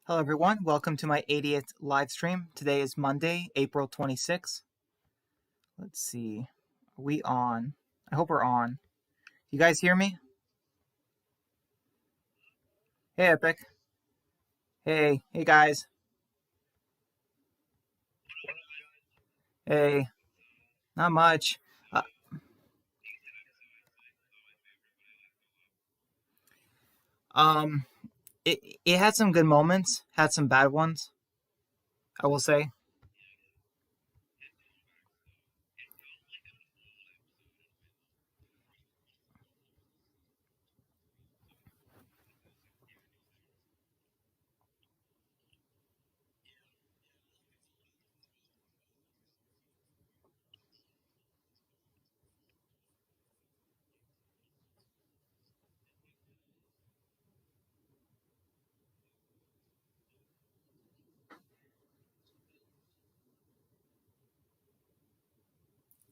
Hello, everyone. Welcome to my 80th live stream. Today is Monday, April 26th. Let's see. Are we on? I hope we're on. You guys hear me? Hey, Epic. Hey, guys. Hey, not much. Uh, um, it had some good moments, had some bad ones, I will say.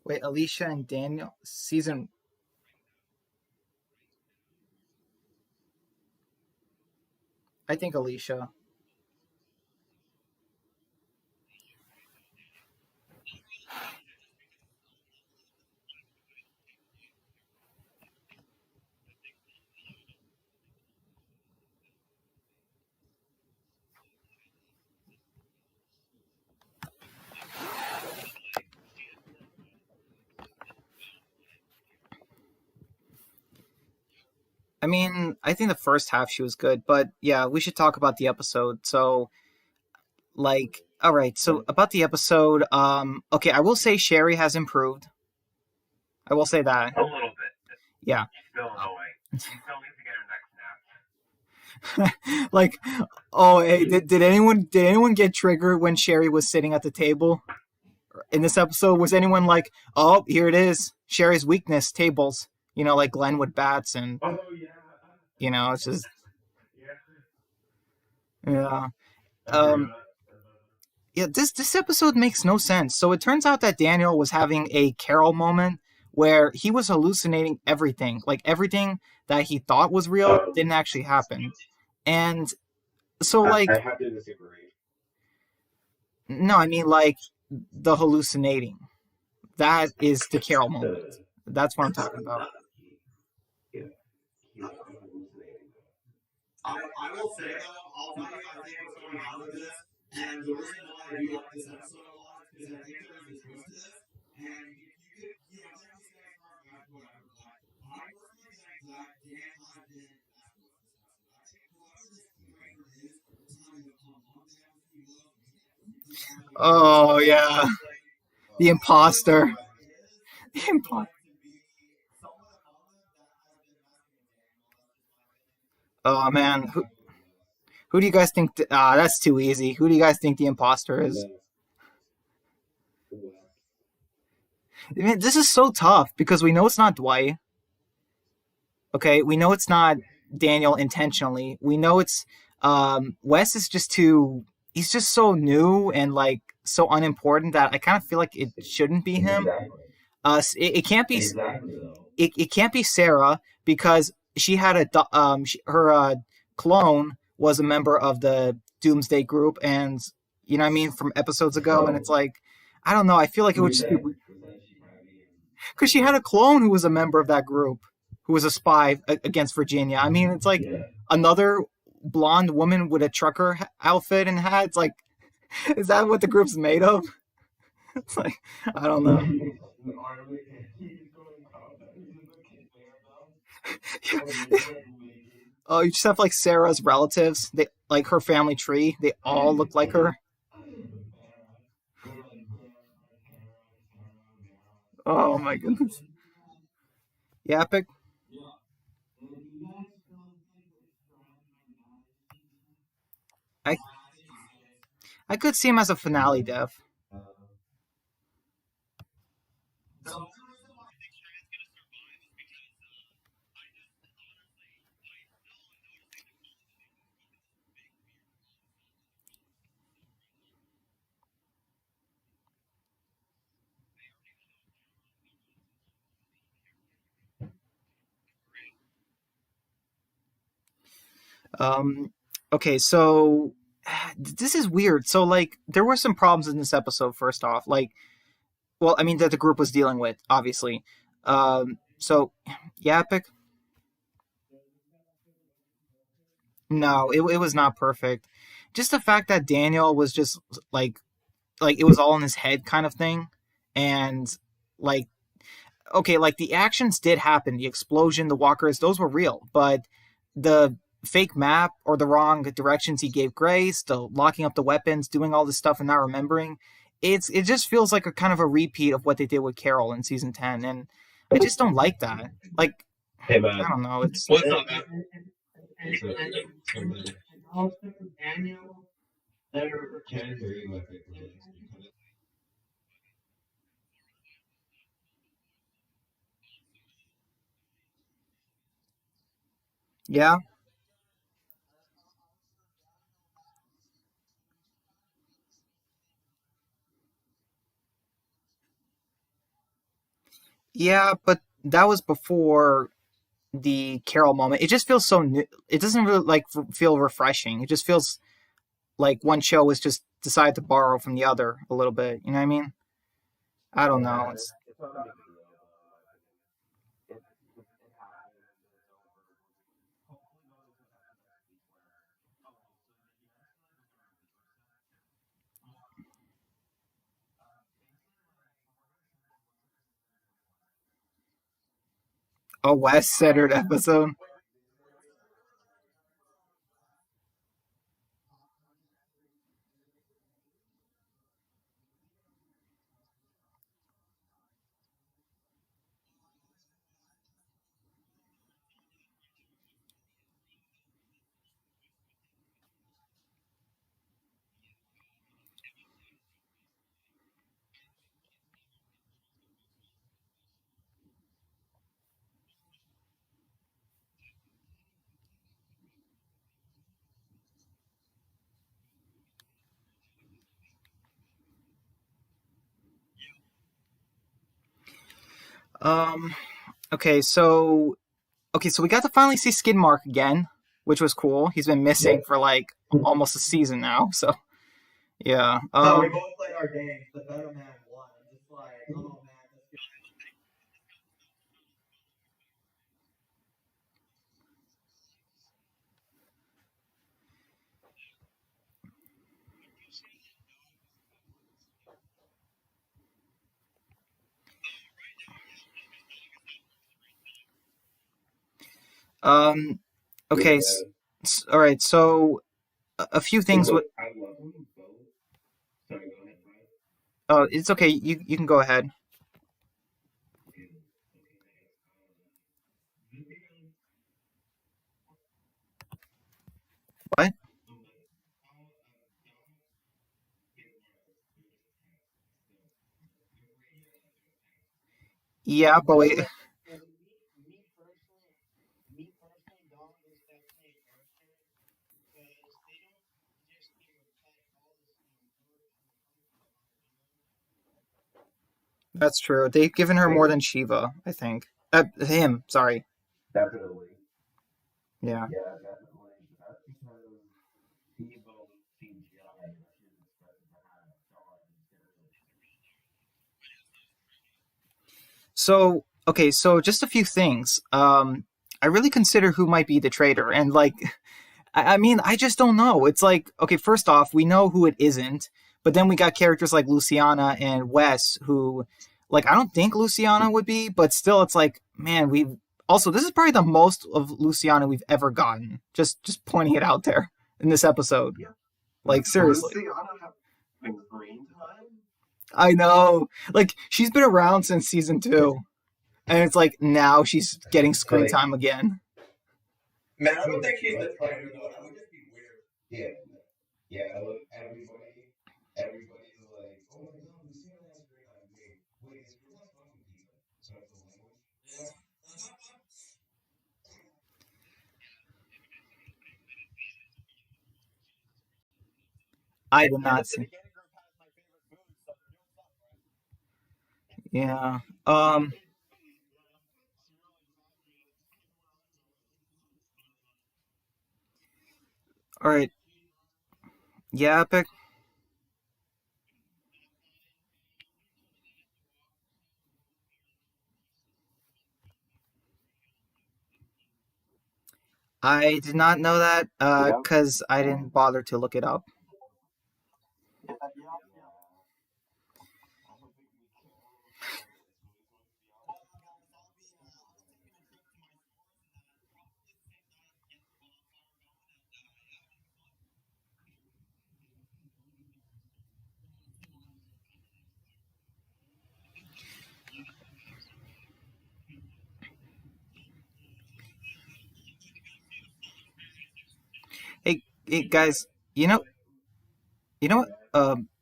Wait, Alicia and Daniel, season. I think Alicia. I mean, I think the first half she was good, but yeah, we should talk about the episode. So, all right, so about the episode, okay, I will say Sherry has improved. I will say that. A little bit. Yeah. Still annoying. You still need to get her next Like, oh, hey, did anyone get triggered when Sherry was sitting at the table in this episode? Was anyone like, oh, here it is, Sherry's weakness, tables? Like Glenn with bats, and nap. Oh yeah. it's just Yeah. yeah. I Um, forgot. yeah, this episode makes no sense. So it turns out that Daniel was having a Carol moment where he was hallucinating everything, like everything that he thought was real didn't actually happen. And so, I like, have to disagree. no, I mean, like, the hallucinating. That is the Carol moment. The That's what I'm talking about. yeah, he was hallucinating. I will say though, I'll tell you, I think what's going on with this, and the reason why I do like this episode a lot is because I think there is a twist to this, and you could, definitely say it's hard, whatever, but I personally think that Dan has been messing with this episode. I think whoever this curator is telling him to come on to have a few love, he's having a few Oh love, yeah, like, the whoever this imposter. guy is The going imposter. to be someone among them that has been messing with Daniel, that's just my opinion. Oh man, who do you guys think? That's too easy. Who do you guys think the imposter is? I mean, this is so tough because we know it's not Dwight. Okay, we know it's not Daniel intentionally. We know it's Wes is just too. He's just so new and like so unimportant that I kind of feel like it shouldn't be him. Exactly. It can't be. Exactly though. It can't be Sarah because she had her clone was a member of the Doomsday Group, and what I mean, from episodes ago, and Oh, it's like I don't know. I feel like it who would is just be that? Who said she might be? because she had a clone who was a member of that group, who was a spy against Virginia. I mean, it's like Yeah. another blonde woman with a trucker outfit and hat. It's like, is that what the group's made of? It's like, I don't know. Oh, you just have like Sarah's relatives. They like her family tree. They all look like her. Oh my goodness. Yeah, epic. I I could see him as a finale death. Um, okay, so this is weird. So like there were some problems in this episode. First off, like, well, I mean that the group was dealing with, obviously. So yeah, epic. No, it was not perfect. Just the fact that Daniel was just like like it was all in his head kind of thing, and like okay, like the actions did happen, the explosion, the walkers, those were real, but the fake map or the wrong directions he gave Grace, the locking up the weapons, doing all this stuff and not remembering, it just feels like a kind of a repeat of what they did with Carol in season 10, and I just don't like that. Like Hey I man, don't know, it's What's up, man? what's up? Hey man, can't hear you. I think really. yeah. Yeah, but that was before the Carol moment. It just feels so new. It doesn't really like feel refreshing. It just feels like one show was just decided to borrow from the other a little bit. You know what I mean? I don't know. Yeah, It's it's not a big deal. It happened. It's over. Hopefully, no one will have that where a West centered episode. Um. Okay. So we got to finally see Skidmark again, which was cool. He's been missing for like almost a season now. So yeah. So we both played our games. The better man won. I'm just like, oh man, this is Um. Okay. yeah. All right. So a few Hey, things with. look, I love them both. Sorry, go ahead, Brian. Oh, it's okay. You can go ahead. Okay, okay, thanks. What? Yeah, but wait. That's true. They've given her more Hey, than Shiva, I think. Him. Sorry. definitely. Yeah. Yeah, definitely. That's because Steve-O CGI is expected to have Dawn instead of So okay. So just a few things. I really consider who might be the traitor, and like I mean, I just don't know. It's like, okay, first off, we know who it isn't, but then we got characters like Luciana and Wes who, like, I don't think Luciana would be, but still, it's like, man, we also this is probably the most of Luciana we've ever gotten. Just pointing it out there in this episode. yeah. Like, seriously, Luciana having screen time? I know. Like, she's been around since season two, and it's like now she's getting screen Like, time again. man. I don't look, think she's the let's talk traitor though. about That would just be weird. yeah, yeah. Look, everybody's like, oh my god, Luciana has screen time. Wait, is your last fucking pizza? Sorry for the language. Yeah. I did And not the see. Finnegan group has my favorite food, so they're doing something right. Yeah. Um. All right. Yeah, Epic. I did not know that Yep. because I didn't bother to look it up. I don't think we care what it is. We just want it to be out. Hey guys, you know You know what?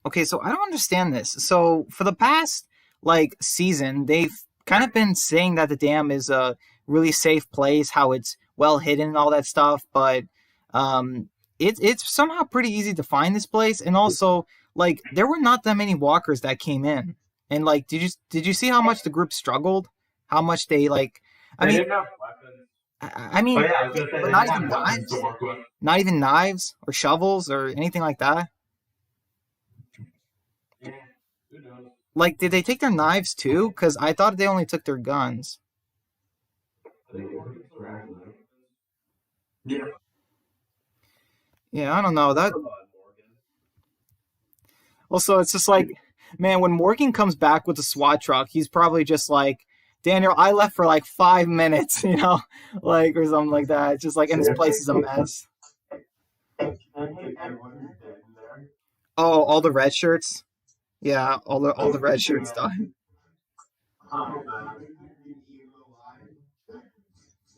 Okay, so I don't understand this. So for the past like season, they've kind of been saying that the dam is a really safe place, how it's well hidden and all that stuff. But um, it's somehow pretty easy to find this place, and also like there were not that many walkers that came in. And like, did you see how much the group struggled? How much they like? I They mean, didn't have weapons. I Oh mean, yeah, I was gonna say but they not didn't even have weapons to knives, work with. not even knives or shovels or anything like that. Yeah. Who knows? Like, did they take their knives too? Because I thought they only took their guns. They were actually. Yeah. Yeah, I don't know. That Morgan. also, it's just like, man, when Morgan comes back with the SWAT truck, he's probably just like, Daniel, I left for like 5 minutes, like or something like that. It's just like, and this place is a mess. Everyone who's dead in there. Oh, all the red shirts. Yeah, all the red shirts died. Oh man. Evil alive. The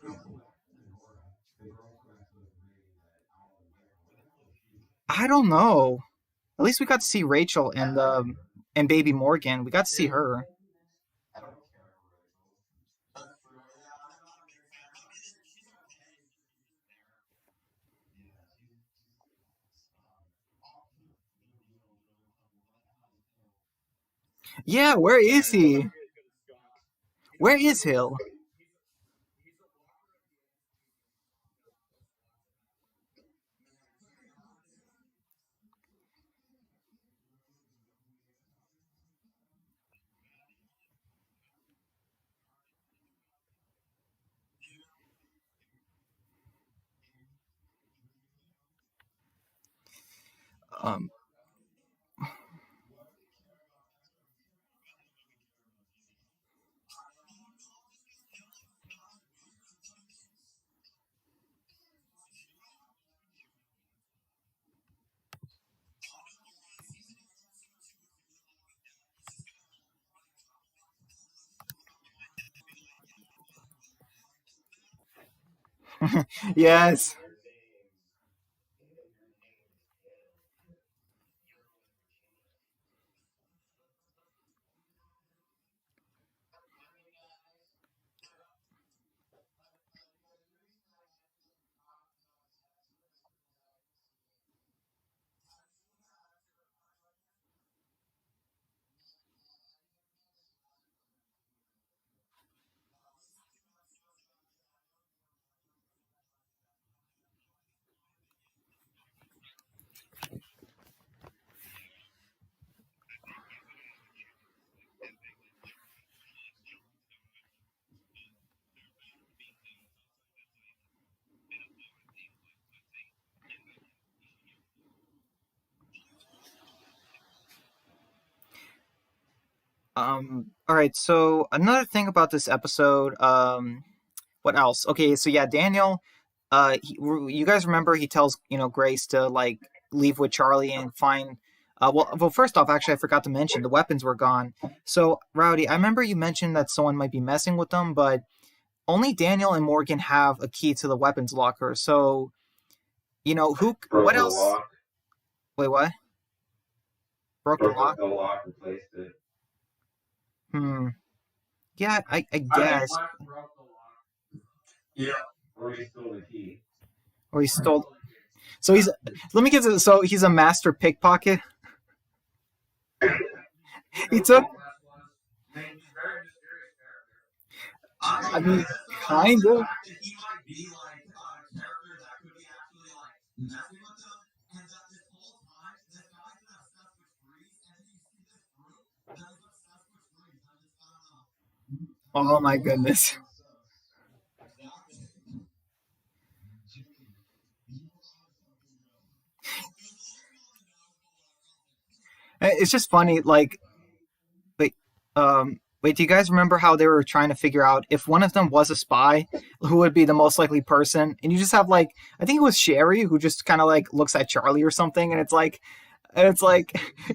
girl who actually was reading that out of where the hell is she? I don't know. At least we got to see Rachel and baby Morgan. We got to see her. I don't care for Rachel. Yeah, Yeah, where is he? Where is Hill? Um, yes. All right. So another thing about this episode. What else? Okay. So yeah, Daniel. You guys remember he tells Grace to like leave with Charlie and find. Well, first off, actually, I forgot to mention the weapons were gone. So Rowdy, I remember you mentioned that someone might be messing with them, but only Daniel and Morgan have a key to the weapons locker. So who? broke What the else? lock. Wait, what? Broke the Broke lock? the lock. Replaced it. Hmm. Yeah, I I think guess. Wes broke the lock. Yeah. Or he stole the key. Or he stole. So he's. Let me get this. So he's a master pickpocket. You He know took. who Wes was? I mean, he's a very mysterious character. I Okay, mean, so kind the of. fact that he might be like a character that could be actually like messing with them, and that this whole time Oh my goodness. It's just funny, like, wait, wait, do you guys remember how they were trying to figure out if one of them was a spy, who would be the most likely person? And you just have like, I think it was Sherry who just kind of like looks at Charlie or something, and it's like,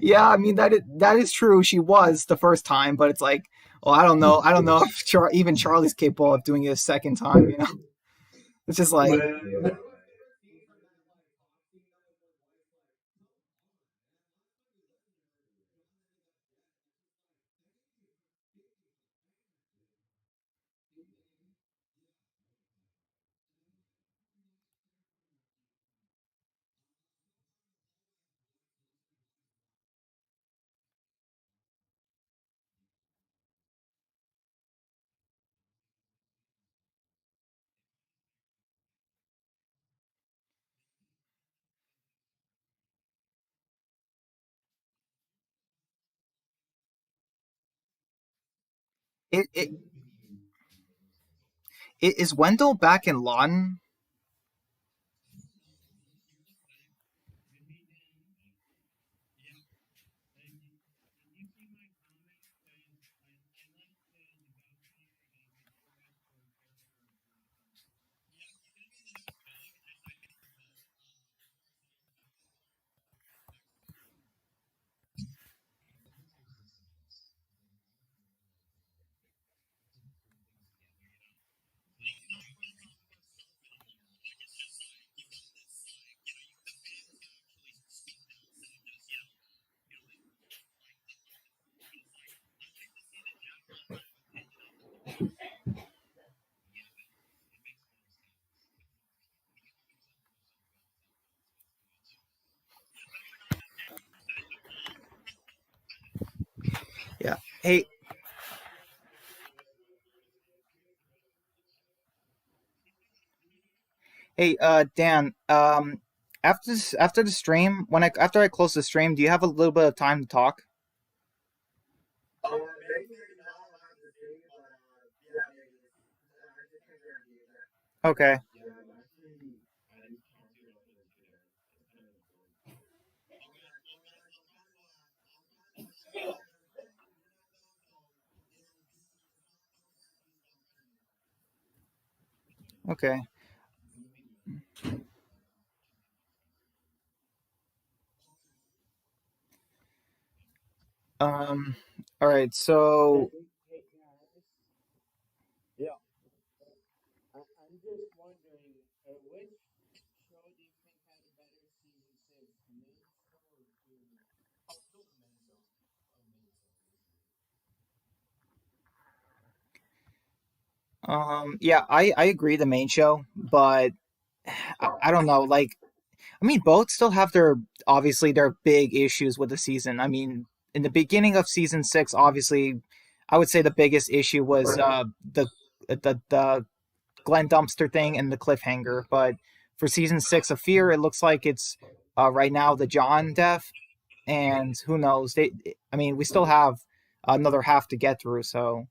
yeah, I mean that is true. She was the first time, but it's like, well, I don't know if even Charlie's capable of doing it a second time. You know, it's just like, Yeah. it is Wendell back in Lawton? Yeah. Hey, hey, Dan. After the stream, when I after I close the stream, do you have a little bit of time to talk? Maybe not on the day, but yeah, maybe. I just can't guarantee that. Okay. Yeah, I'm actually, I need to talk to you after this video. It's kind of important. Okay, well, guys, I'll kind of end it here in a bit. It'll be Okay. Um. All right. So, Hey guys, yeah, I'm just wondering, which show do you think had a better season six, Minso or Junior? Oh, Minso. Oh, Minso. yeah, I agree the main show, but I don't know. Like, I mean, both still have their obviously their big issues with the season. I mean, in the beginning of season six, obviously, I would say the biggest issue was the Glenn Dumpster thing and the cliffhanger. But for season six of Fear, it looks like it's right now the John death, and who knows? I mean, we still have another half to get through. So,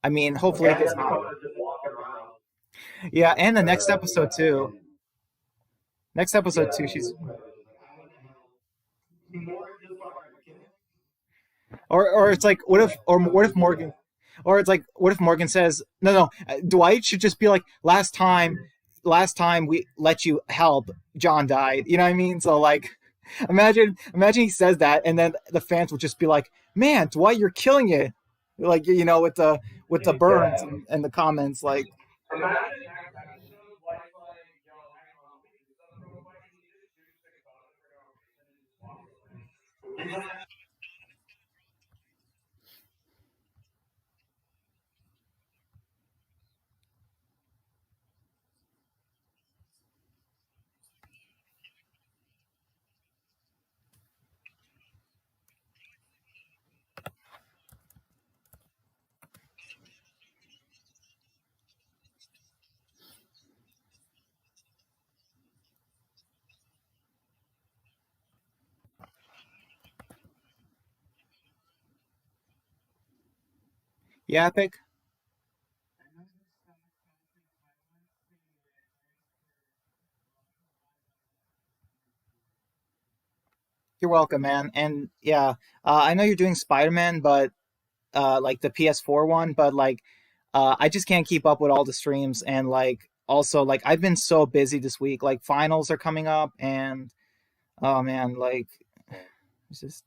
I mean, hopefully it Yeah, gets Dakota just walking around. yeah, and the next episode too. And Next episode yeah, too. he She's was probably just like, how the hell? More just fucking kidding? or it's like what if Morgan or it's like what if Morgan says no Dwight should just be like last time we let you help John died, you know what I mean? So like imagine he says that and then the fans would just be like, man, Dwight, you're killing it, like you know with the burns Yeah. and the comments like Imagine next episode, Dwight's like, yo, hang on, let me do something real quick, and he just shoots Dakota for no reason and just walks away. yeah, Epic. You're welcome, man. And yeah, I know you're doing Spider-Man, but like the PS4 one, but like I just can't keep up with all the streams and like also like I've been so busy this week. Like finals are coming up and oh man, like it's just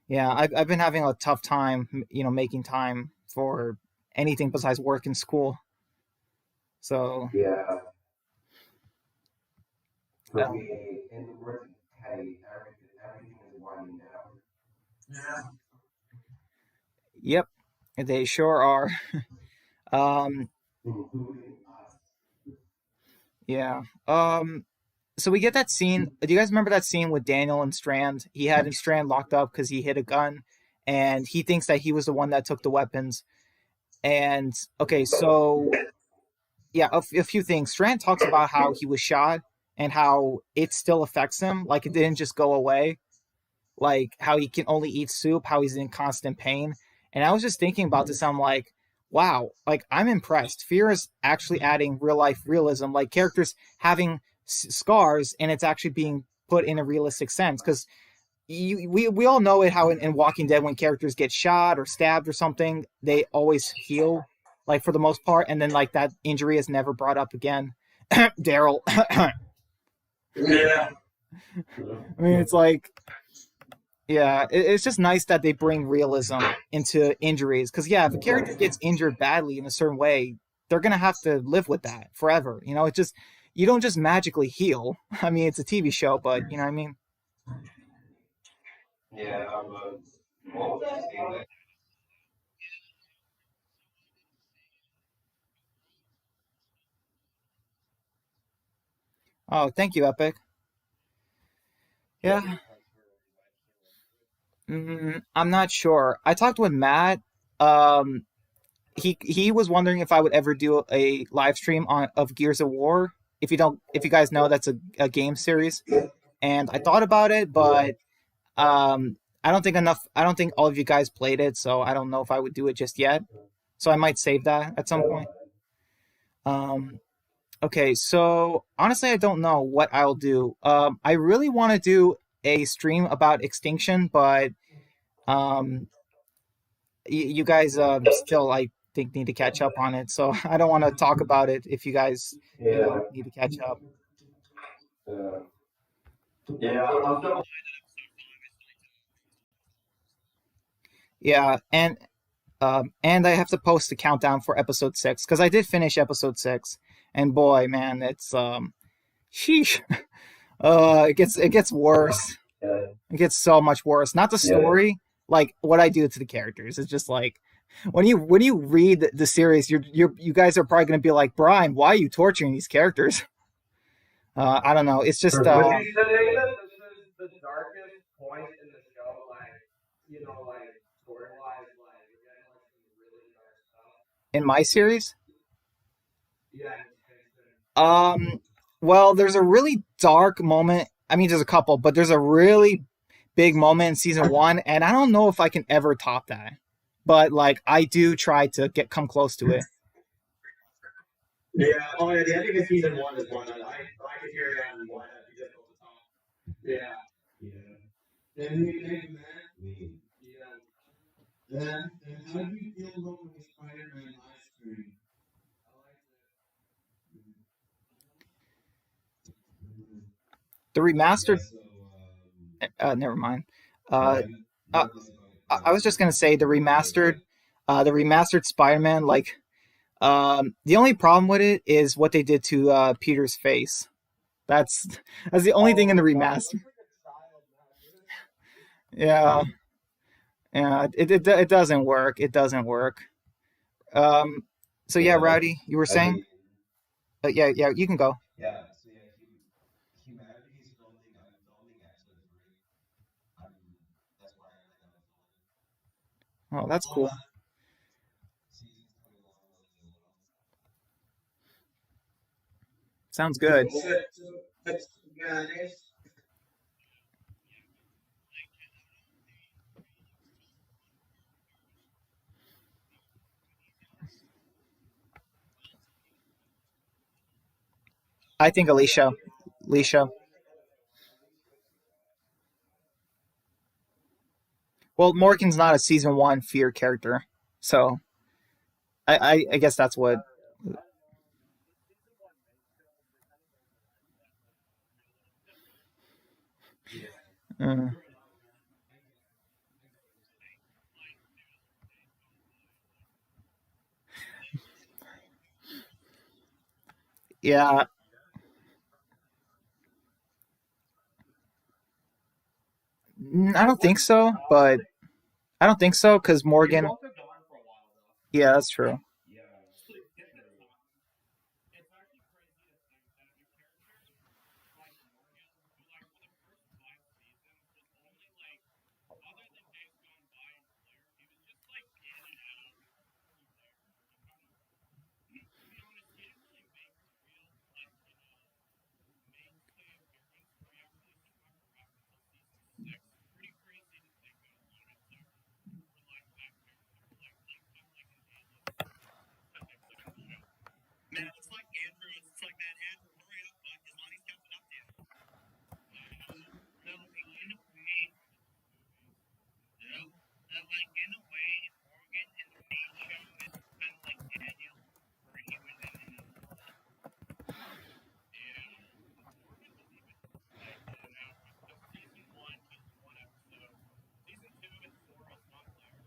yeah, I've been having a tough time, making time for anything besides work and school. So, Yeah, for uh, me, in the words of Teddy, everything is winding down, Yeah. yep, they sure are. Um, including us. yeah. So we get that scene. Do you guys remember that scene with Daniel and Strand? He had Strand locked up because he hit a gun, and he thinks that he was the one that took the weapons. And okay, so yeah, a few things. Strand talks about how he was shot and how it still affects him, like it didn't just go away, like how he can only eat soup, how he's in constant pain. And I was just thinking about this. I'm like, wow, like I'm impressed. Fear is actually adding real life realism, like characters having scars, and it's actually being put in a realistic sense. Because we all know it how in Walking Dead when characters get shot or stabbed or something, they always heal, like for the most part, and then like that injury is never brought up again. Daryl. I Yeah. mean, it's like yeah, it's just nice that they bring realism into injuries. Because yeah, if a character gets injured badly in a certain way, they're gonna have to live with that forever. It just you don't just magically heal. I mean, it's a TV show, but you know what I mean. Yeah, what was the scene that Oh, thank you, Epic. Yeah, I'm not sure. I talked with Matt. Um, he was wondering if I would ever do a live stream on of Gears of War. If you guys know, that's a game series, and I thought about it, but I don't think enough. I don't think all of you guys played it, so I don't know if I would do it just yet. So I might save that at some point. Um, okay, so honestly, I don't know what I'll do. I really want to do a stream about Extinction, but um, you guys still, I think, need to catch up on it. So I don't want to talk about it if you guys, yeah, need to catch up. uh, Yeah, I'm still. Yeah, and I have to post the countdown for episode 6 because I did finish episode 6, and boy, man, it's sheesh. It gets worse. yeah, It gets so much worse. Not the yeah, story, like what I do to the characters. It's just like when you read the series, you guys are probably gonna be like, Brian, why are you torturing these characters? I don't know. It's just Would you say that this is the darkest point in the show? Like, like story wise, like we're getting like some really dark stuff. in my series. Yeah, in Kingston. Um, well, there's a really dark moment. I mean, there's a couple, but there's a really big moment in season 1, and I don't know if I can ever top that. But like, I do try to get come close to it. Yeah. Oh yeah, the ending of season one is one that I could hear you on why that'd be difficult to top. Yeah. yeah. And we thank you, man. We, Yeah. And how do you feel about the Spider-Man live stream? I liked The yeah, remastered. so, Never mind. go Uh, ahead. uh, No, no, I was just gonna say the remastered Spider-Man. Like, the only problem with it is what they did to Peter's face. That's that's the only thing in Oh the god, it remaster. looks like a child now, dude. Yeah, yeah. It doesn't work. It doesn't work. Um. So yeah, yeah, Rowdy, you were I saying? mean, Yeah, yeah. You can go. yeah, so yeah, humanity is filming episode 3. That's why I got it filming. Oh, that's Oh, cool. Season's coming along really well. Sounds good. so that's nice. I think Alicia. Alicia. Well, Morgan's not a season one fear character, so I guess that's what. Uh, yeah, I don't think so, but I don't think so because He was Morgan. also gone for a while though. Yeah, that's true. Yeah, It's true. it's actually crazy to think that a character like Morgan, who like for the first 5 seasons was only like, other than Days Gone By and Flare, he was just like in and out here and there. He kind of, to be honest, he didn't really make a real like mainstay appearance where he actually stuck around until season 6. Pretty crazy to think how long it took for like that character to like become like an A-list type of show. Man, it's like Andrew. It's like, man, Andrew, hurry up, bud, because Lonnie's catching up to you. So in a way, so like in a way, Morgan in the main show is kind of like Daniel, where he was in Enola. Yeah, Morgan was even like in and out because season one has one episode, season two and four is not there.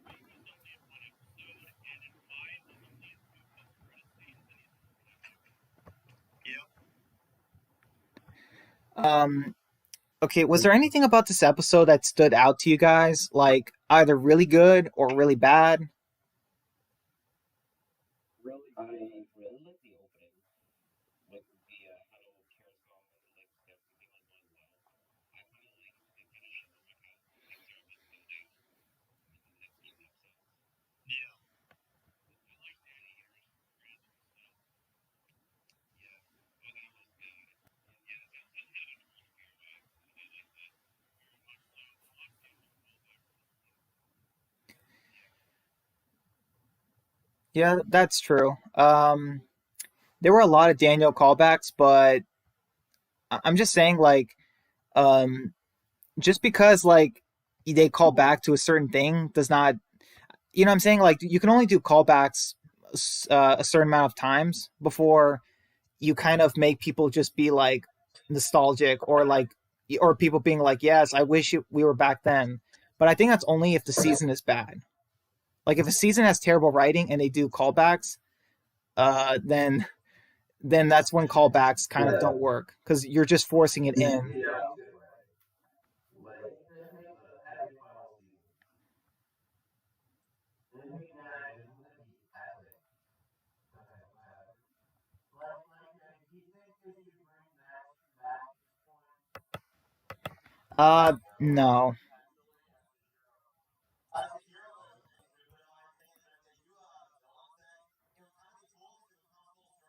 Three he's only in one episode, and in five he's only in two post credit scenes, and he's in pretty much everything. Yep. Um, okay, was there anything about this episode that stood out to you guys, like either really good or really bad? I really like the opening, like the how carousel and like everything like going well. I kind of like they kind of show like how things are about to go down in the next few episodes. Yeah. I like Danny Harris' portrayal himself. Yeah. Oh, that was good. Yeah, that had an earlier accent. I like that very much so. The last scene was cool, but yeah. Yeah, that's true. There were a lot of Daniel callbacks, but I'm just saying, like, um, just because like they call back to a certain thing does not, you know, what I'm saying, like, you can only do callbacks a certain amount of times before you kind of make people just be like nostalgic or like or people being like, yes, I wish we were back then. But I think that's only if the season is bad. Like if a season has terrible writing and they do callbacks, then that's when callbacks kind of don't work because you're just forcing it in. Yeah, like especially the every final season. Then we had the epic. Okay, whatever. But like, do you think they should bring back No. As a hero, in my opinion, if they do a villain thing, it would kind of be cool because it would come full circle with the original Lance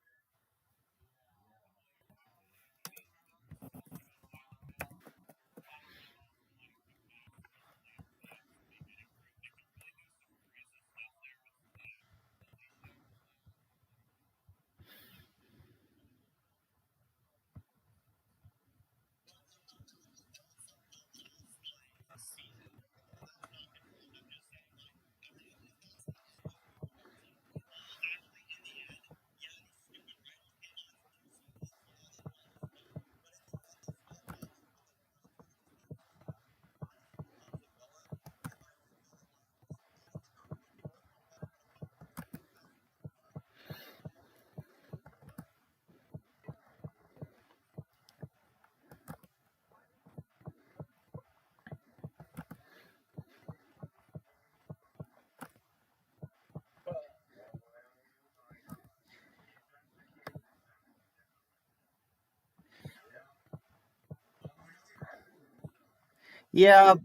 series. Maybe have them discuss like a violent villain, and then also like come back later seasons to make it a group. They could really do some crazy stuff there with Alicia. Like a season. That's not confirmed. I'm just saying, like, everything was done so smoothly. Well, actually, in the end, yeah, these stupid writers came on for 2 seasons. Yeah, they wrote it well, but in the end, they still managed to come up with a really good story. Once he becomes a villain, I really feel like once he becomes a villain, they don't really go back to that. Yeah.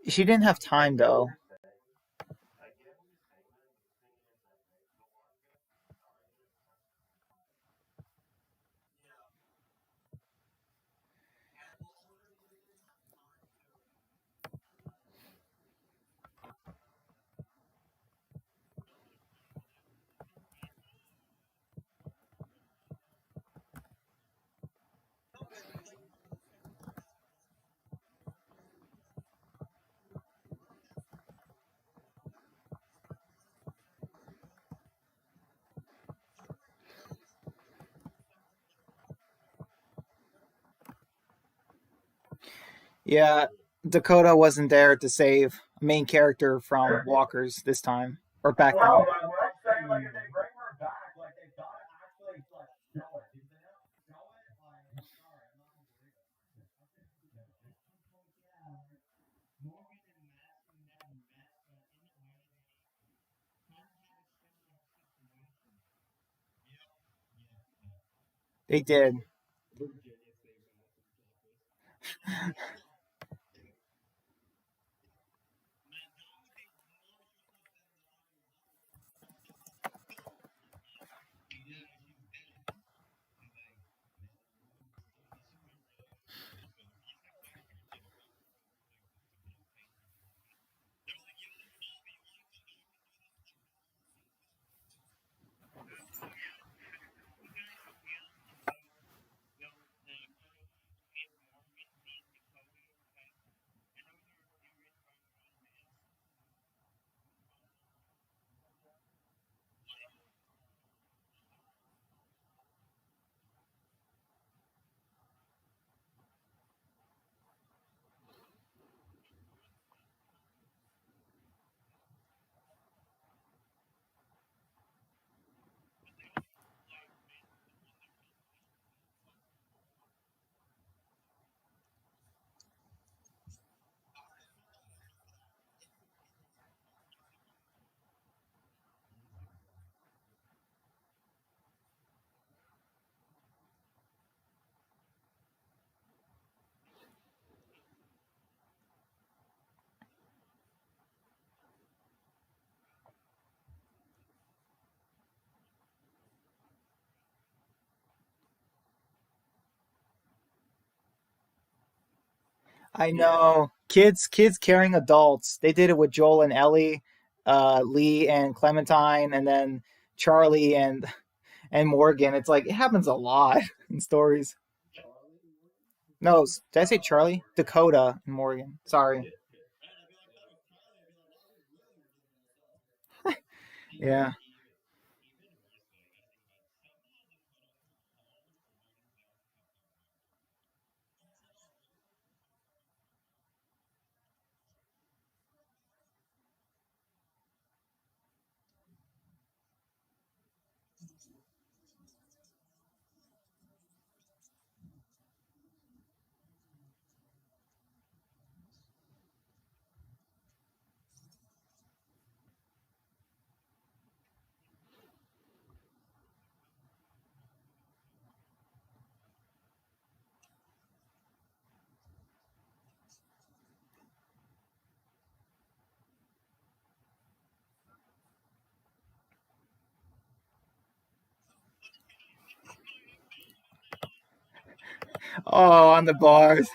She didn't have I time get what though. you're saying. I get what you're saying, but the thing is that like the one thing Yeah, Dakota wasn't there to save a main character from walkers this time or back then. No, but what I'm saying, like, if they bring her back, like, they gotta actually, like, show it. If they don't show it, like, I'm sorry, I'm not gonna believe it. They did. I know. Kids carrying adults. They did it with Joel and Ellie, Lee and Clementine, and then Charlie and Morgan. It's like it happens a lot in stories. No, did I say Charlie? Dakota and Morgan. Sorry. Yeah. Oh, on the bars.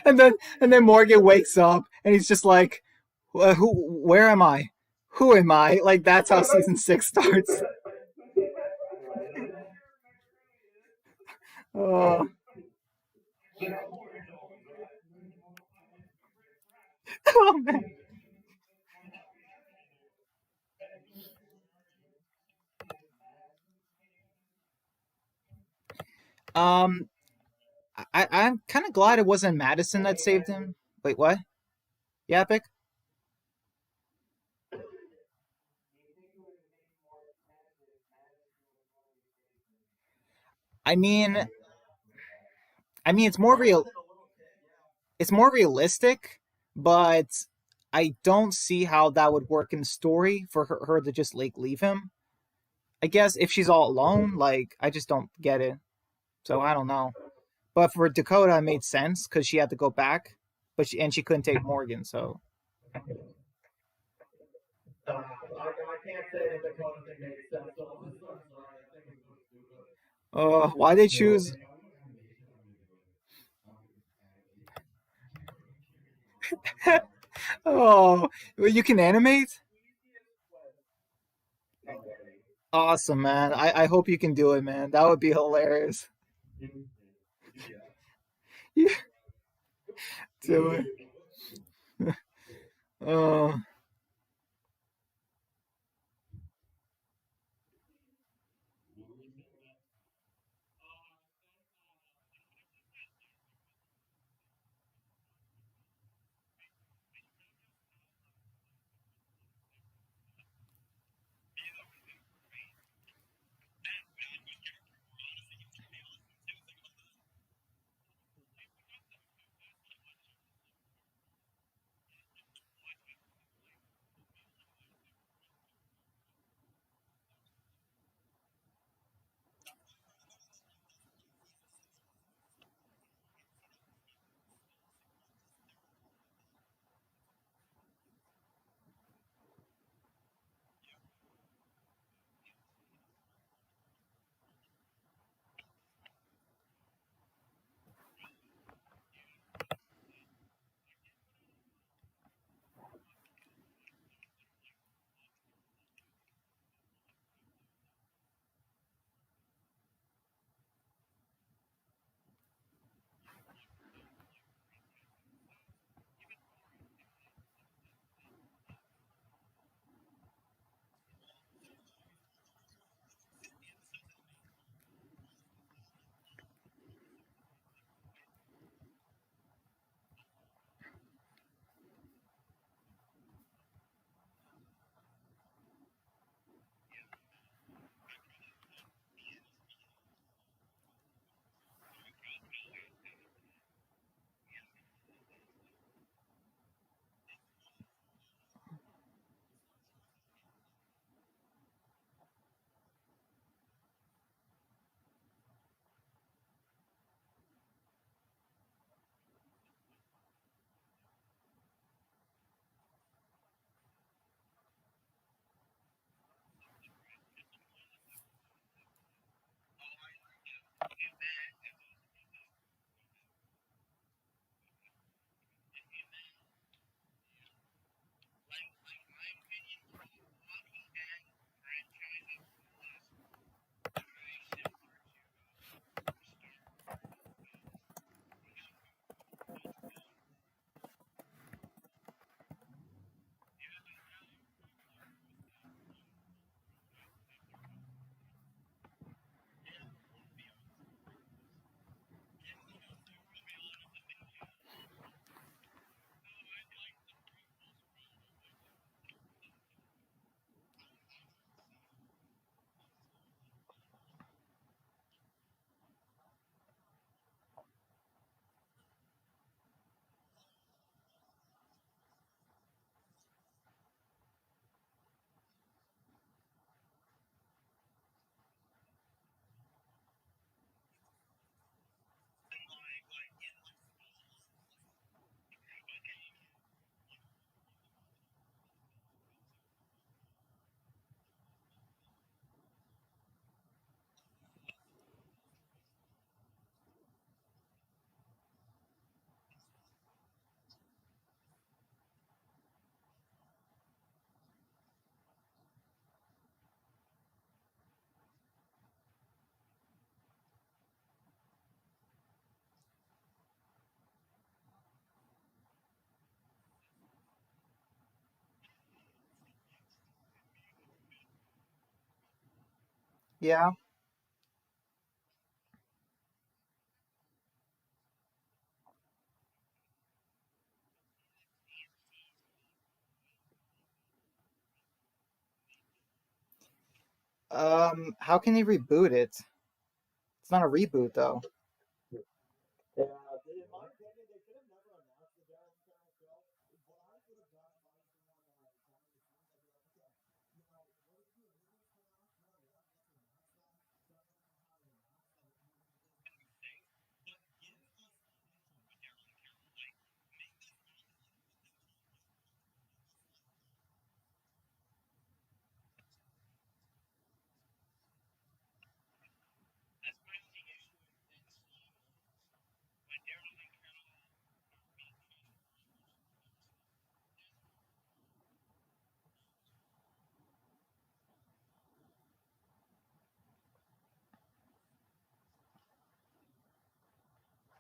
And then Morgan wakes up and he's just like, "Who? Where am I? Who am I?" Like that's how season six starts. Oh, oh man. Um, I'm kind of glad it wasn't Madison that saved him. Wait, what? Yeah, Epic. I mean, I mean, it's more realistic, but I don't see how that would work in the story for her to just like leave him. I guess if she's all alone, like I just don't get it. So I don't know. But for Dakota, it made sense because she had to go back, but she couldn't take Morgan. So, I can't say that the Dakota thing makes sense. So I'm sorry. I think it's so stupid. why they choose? Oh, well, you can animate. Awesome, man. I hope you can do it, man. That would be hilarious. Yeah, do it. Oh, Yeah. How can he reboot it? It's not a reboot though. Yeah, in my opinion, they could have never announced the Daryl Hannah show. What I would have done if I was someone behind the scenes, I'd be like, okay, you know, what if you really come out now? We have yet to announce that. So I don't know how to announce that it moves into this new thing. But give us a hint with Daryl and Carol. Like, make this happen. Like, put them on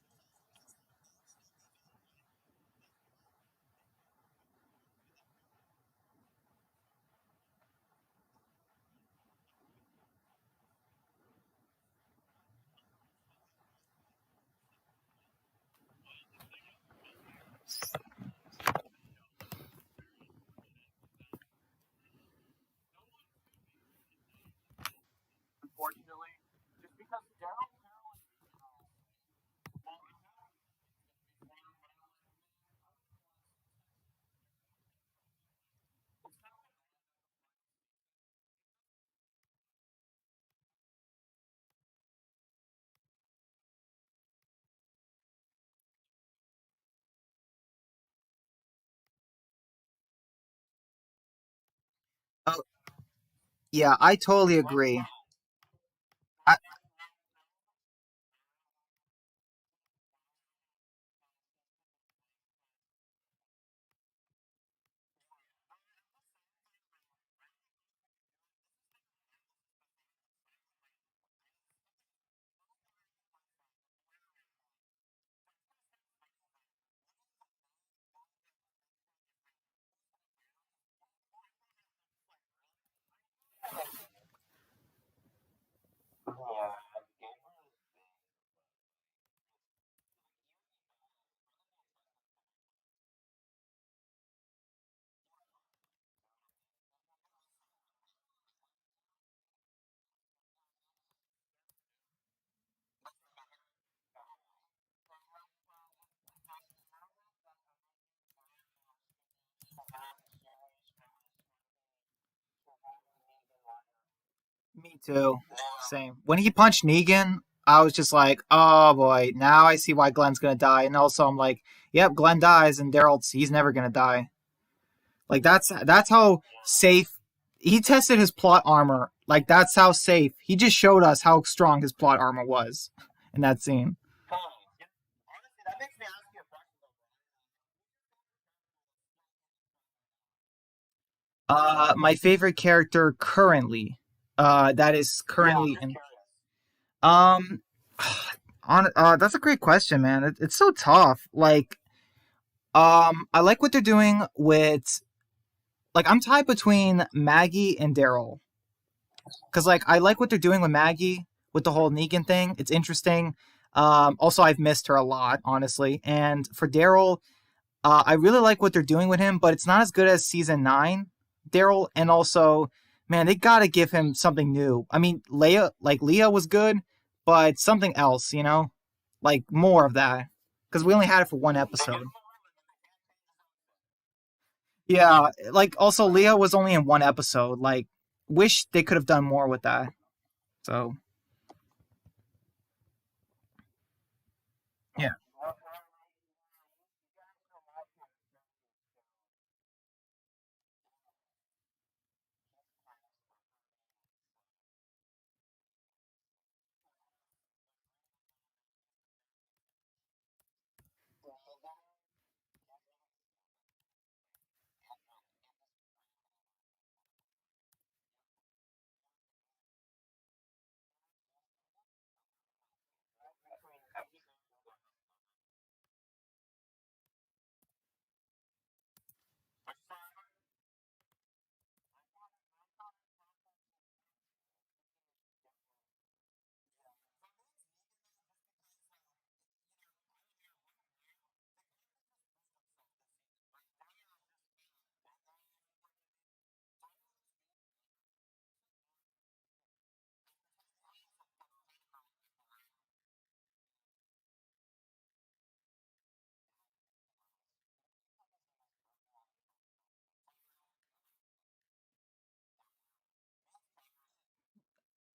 That's my only issue in slow mo. When Daryl and Carol are being discussing this without Hasbro approval. We were both honestly talking about this. But we honestly think that unfortunately, just because Daryl, Carol, and well, I have before, but I was it's kind of Oh, yeah, I totally agree. I, me too. Same. When he punched Negan, I was just like, oh boy, now I see why Glenn's gonna die. And also, I'm like, yep, Glenn dies, and Daryl's he's never gonna die. Like that's how safe he tested his plot armor. Like that's how safe he just showed us how strong his plot armor was in that scene. honestly, that makes me ask you a question though, My favorite character currently, that is Yeah, I'm currently just in. curious. Um, that's a great question, man. It's so tough. Like, I like what they're doing with. Like, I'm tied between Maggie and Daryl because, like, I like what they're doing with Maggie with the whole Negan thing. It's interesting. Also, I've missed her a lot, honestly. And for Daryl, I really like what they're doing with him, but it's not as good as season 9 Daryl, and also Man, they gotta give him something new. I mean, Leah was good, but something else, like more of that, because we only had it for one episode. Yeah, like also Leah was only in one episode. Like, wish they could have done more with that. So yeah,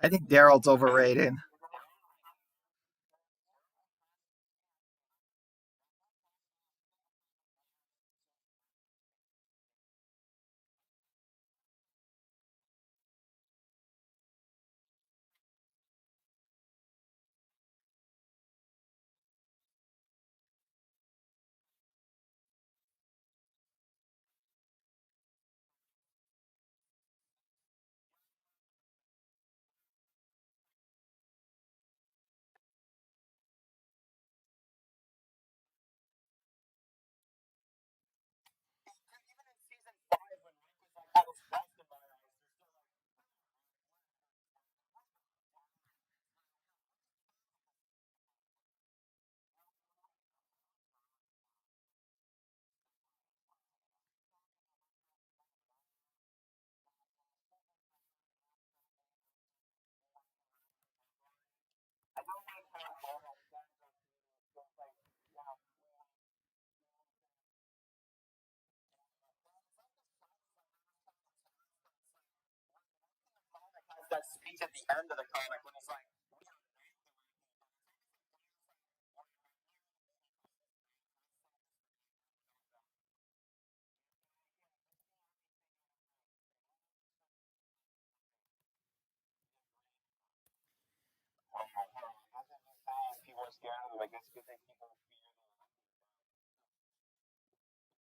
I think Daryl's overrated.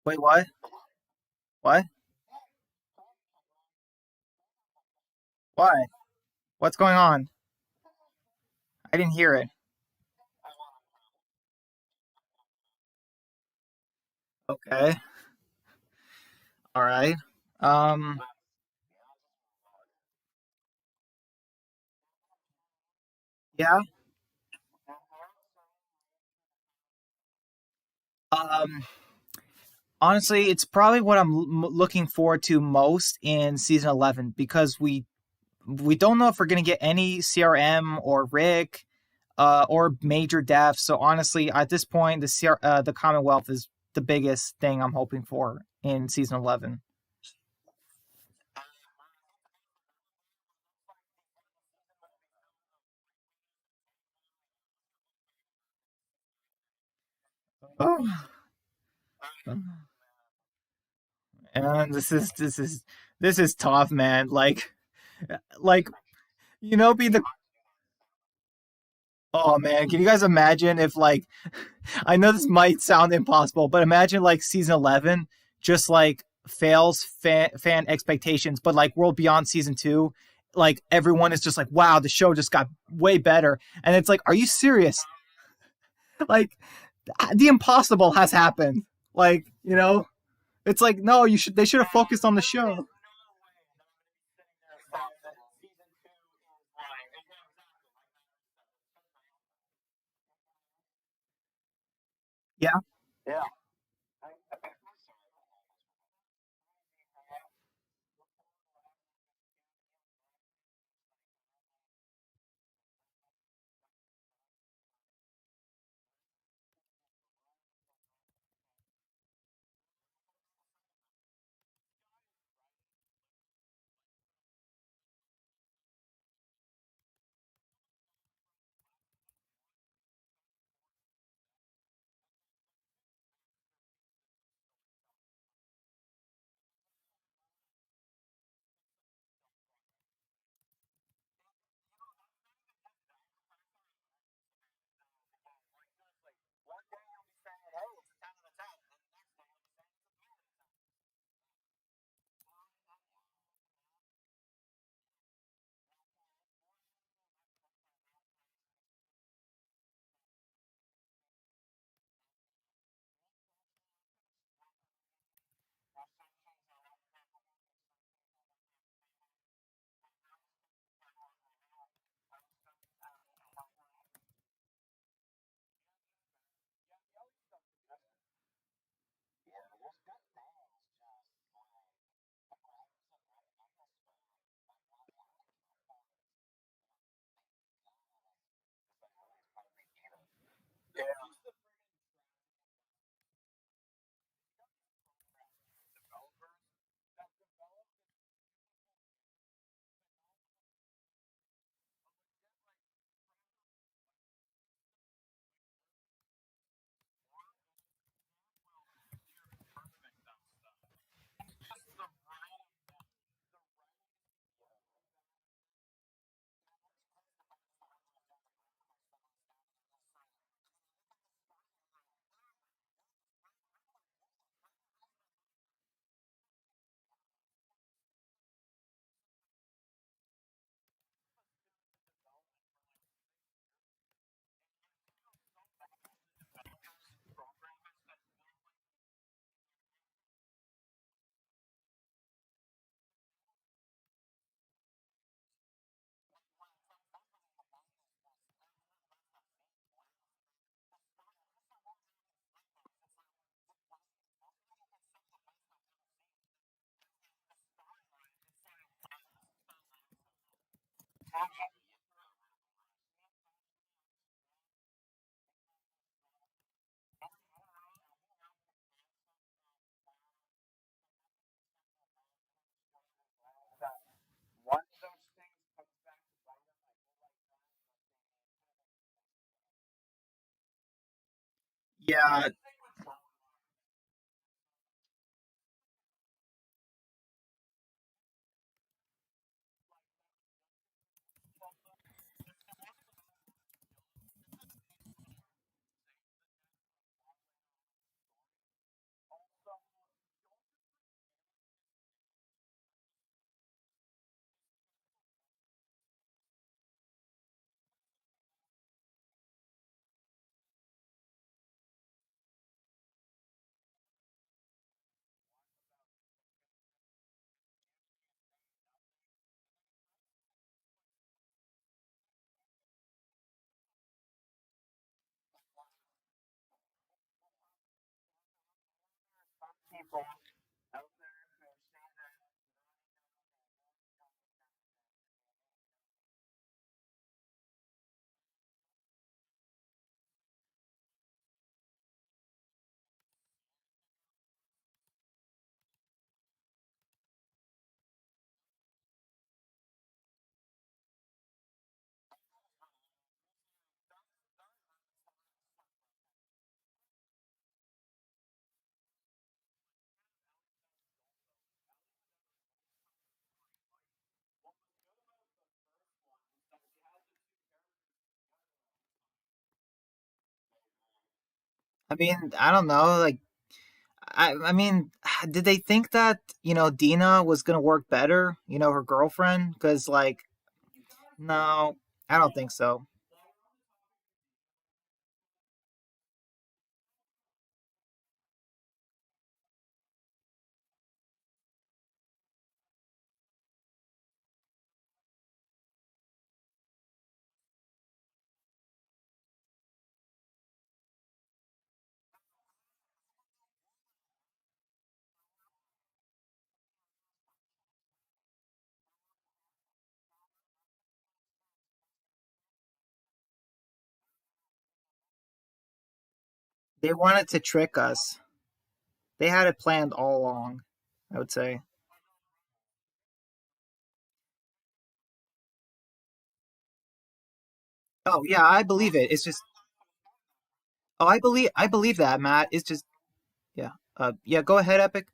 Wait, what? What? Why? What's going on? I didn't hear it. Okay. All right. Um. Yeah. Um. Honestly, it's probably what I'm looking forward to most in season 11 because we don't know if we're gonna get any CRM or Rick, or major deaths. So honestly, at this point, the Commonwealth is the biggest thing I'm hoping for in season 11. Oh. And this is tough, man. Like be the oh man, can you guys imagine if like I know this might sound impossible, but imagine like season 11 just like fails fan expectations, but like World Beyond season 2, like everyone is just like, wow, the show just got way better. And it's like, are you serious? Like the impossible has happened. Like, it's like, no, they should have focused on the show. Yeah. Yeah, I mean, I don't know. Like, I mean, did they think that Dina was gonna work better? Her girlfriend, because like, no, I don't think so. They wanted to trick us. They had it planned all along, I would say. Oh yeah, I believe it. It's just, oh, I believe that, Matt. It's just, yeah. Yeah. Go ahead, Epic.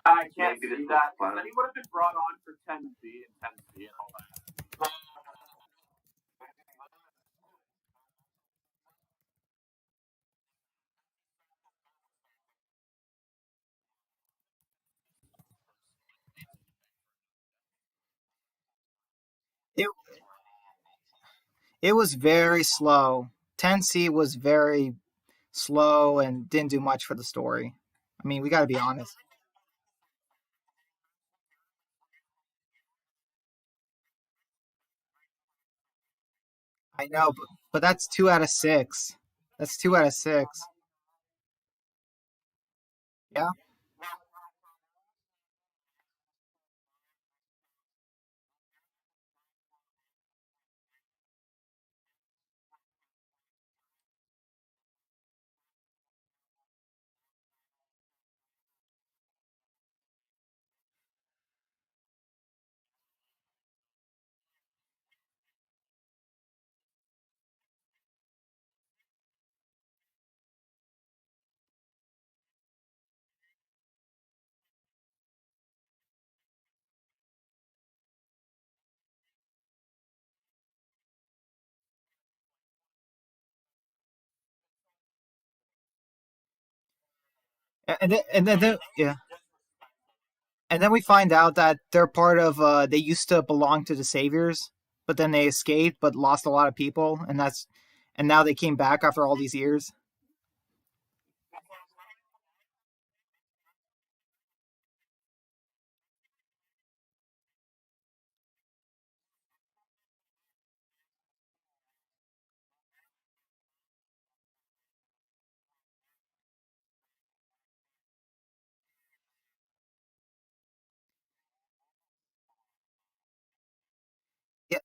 I can't see that because then he would have been brought on for 10B and 10C and all that. It it was very slow. 10C was very slow and didn't do much for the story. I mean, we got to be honest. I know, but that's 2 out of 6. That's 2 out of 6. Yeah. Yeah. And then we find out that they're part of they used to belong to the Saviors, but then they escaped but lost a lot of people, and now they came back after all these years. Yeah.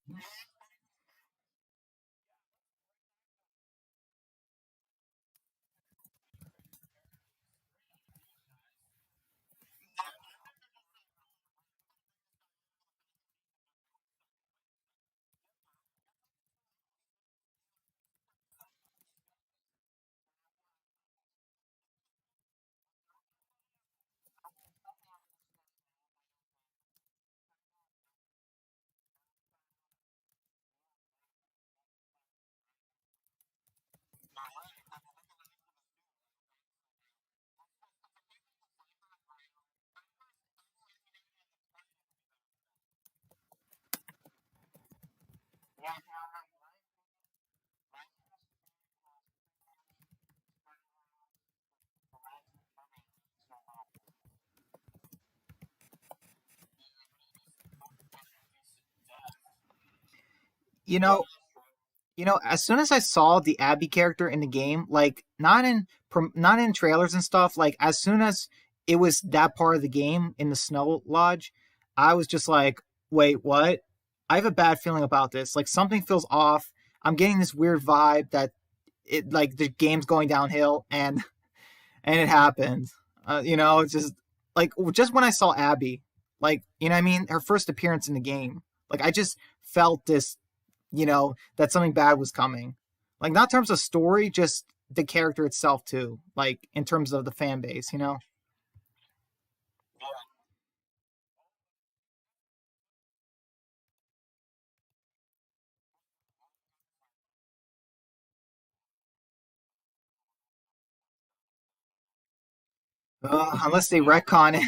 You know, as soon as I saw the Abby character in the game, like not in trailers and stuff, like as soon as it was that part of the game in the Snow Lodge, I was just like, wait, what? I have a bad feeling about this. Like something feels off. I'm getting this weird vibe that it like the game's going downhill, and it happened. It's just when I saw Abby, like what I mean, her first appearance in the game, like I just felt this, that something bad was coming. Like not in terms of story, just the character itself too. Like in terms of the fan base. Unless they retcon it.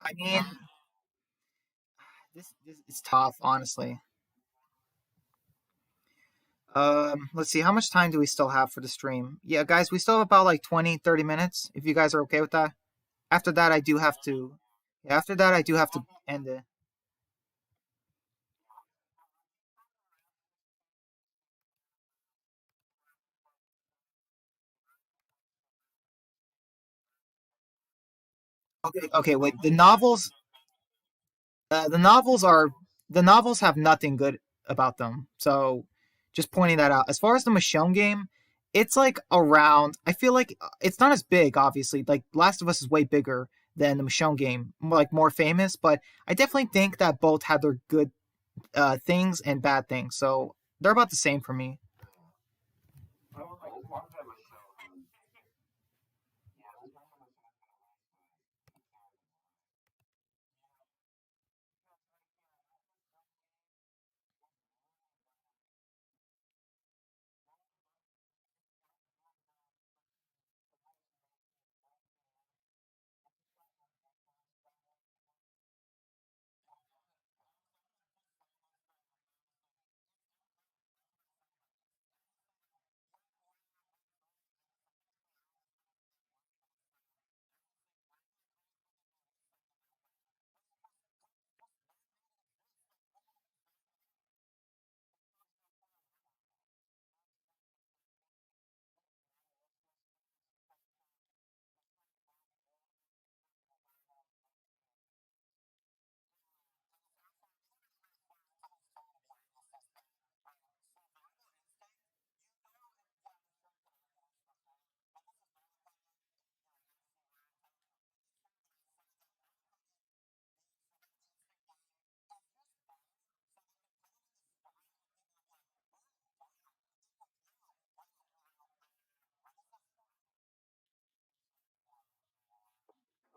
I mean, this is tough, honestly. Let's see, how much time do we still have for the stream? Yeah, guys, we still have about like 20, 30 minutes, if you guys are okay with that. After that, I do have to, yeah, after that, I do have to end it. Okay, okay, wait, the novels are, the novels have nothing good about them. So just pointing that out. As far as the Michonne game, it's like around, I feel like it's not as big, obviously. Like Last of Us is way bigger than the Michonne game, like more famous, but I definitely think that both had their good things and bad things. So they're about the same for me.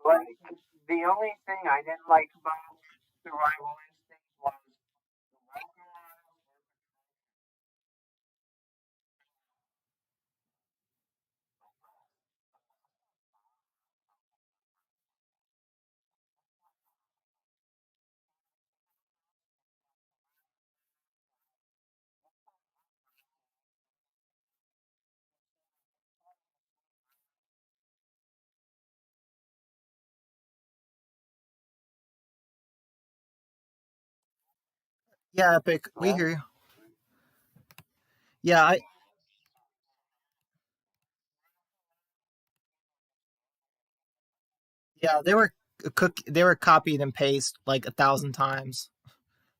Like the only thing I didn't like about Survival Instinct was the localized. Yeah, Epic, we hear you. Yeah, yeah, they were copied and pasted like 1,000 times.